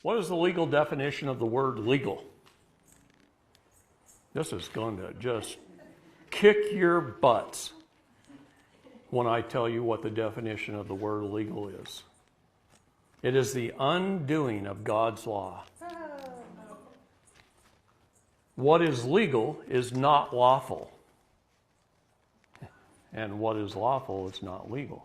What is the legal definition of the word legal? This is going to just kick your butts when I tell you what the definition of the word legal is. It is the undoing of God's law. What is legal is not lawful. And what is lawful is not legal.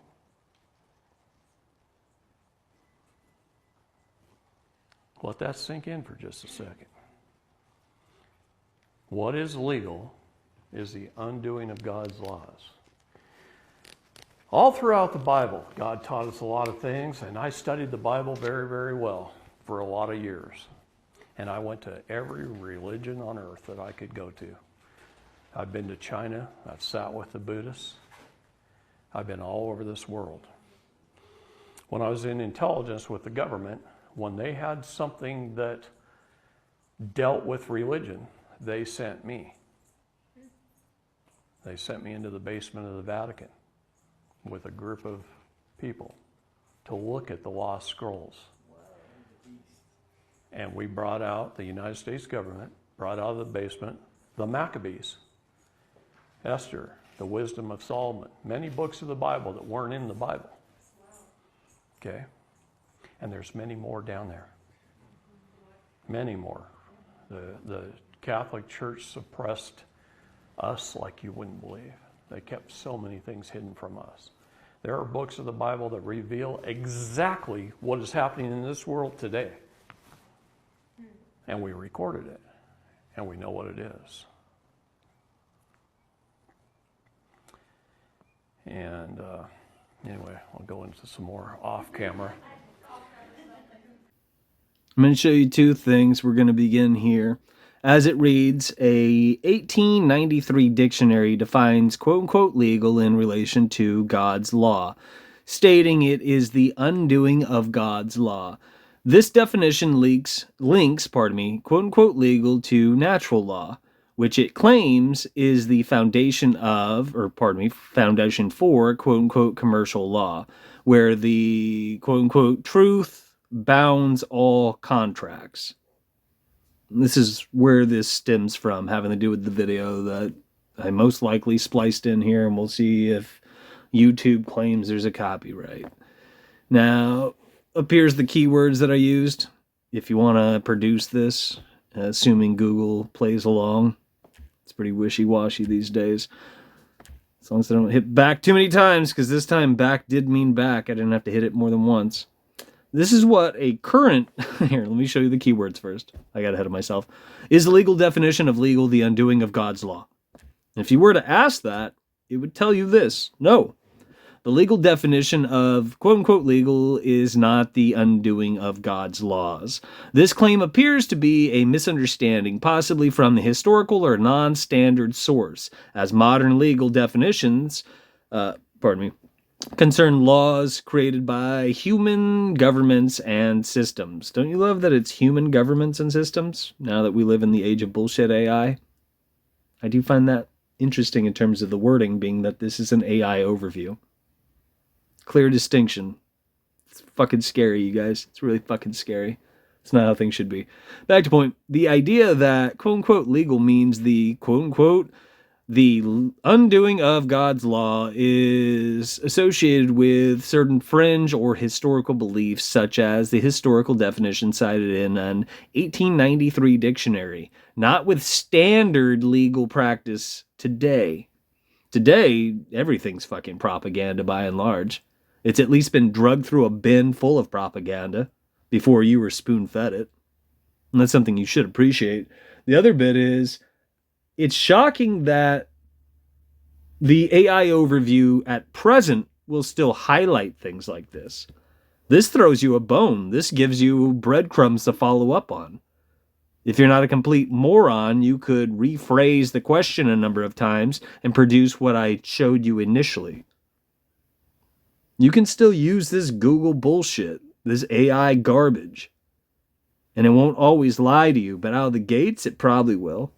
Let that sink in for just a second. What is legal is the undoing of God's laws. All throughout the Bible, God taught us a lot of things, and I studied the Bible very, very well for a lot of years. And I went to every religion on earth that I could go to. I've been to China. I've sat with the Buddhists. I've been all over this world. When I was in intelligence with the government, when they had something that dealt with religion, they sent me. They sent me into the basement of the Vatican with a group of people to look at the lost scrolls. And we brought out, the United States government brought out of the basement the Maccabees, Esther, the Wisdom of Solomon, many books of the Bible that weren't in the Bible. Okay? And there's many more down there. Many more. The Catholic Church suppressed us like you wouldn't believe. They kept so many things hidden from us. There are books of the Bible that reveal exactly what is happening in this world today. And we recorded it. And we know what it is. And anyway, I'll go into some more off camera. I'm going to show you two things. We're going to begin here. As it reads, a 1893 dictionary defines quote-unquote legal in relation to God's law, stating it is the undoing of God's law. This definition links quote-unquote legal to natural law, which it claims is the foundation for quote-unquote commercial law, where the quote-unquote truth bounds all contracts. This is where this stems from, having to do with the video that I most likely spliced in here, and we'll see if YouTube claims there's a copyright. Now, up here's the keywords that I used. If you want to produce this, assuming Google plays along. It's pretty wishy-washy these days. As long as I don't hit back too many times, because this time back did mean back. I didn't have to hit it more than once. This is what a current... Here, let me show you the keywords first. I got ahead of myself. Is the legal definition of legal the undoing of God's law? If you were to ask that, it would tell you this. No. The legal definition of quote-unquote legal is not the undoing of God's laws. This claim appears to be a misunderstanding, possibly from the historical or non-standard source, as modern legal definitions, concern laws created by human governments and systems. Don't you love that it's human governments and systems, now that we live in the age of bullshit AI? I do find that interesting in terms of the wording, being that this is an AI overview. Clear distinction. It's fucking scary, you guys. It's really fucking scary. It's not how things should be. Back to point. The idea that quote-unquote legal means the quote-unquote the undoing of God's law is associated with certain fringe or historical beliefs, such as the historical definition cited in an 1893 dictionary, not with standard legal practice today. Today, everything's fucking propaganda by and large. It's at least been drugged through a bin full of propaganda before you were spoon-fed it. And that's something you should appreciate. The other bit is, it's shocking that the AI overview at present will still highlight things like this. This throws you a bone. This gives you breadcrumbs to follow up on. If you're not a complete moron, you could rephrase the question a number of times and produce what I showed you initially. You can still use this Google bullshit, this AI garbage. And it won't always lie to you, but out of the gates, it probably will.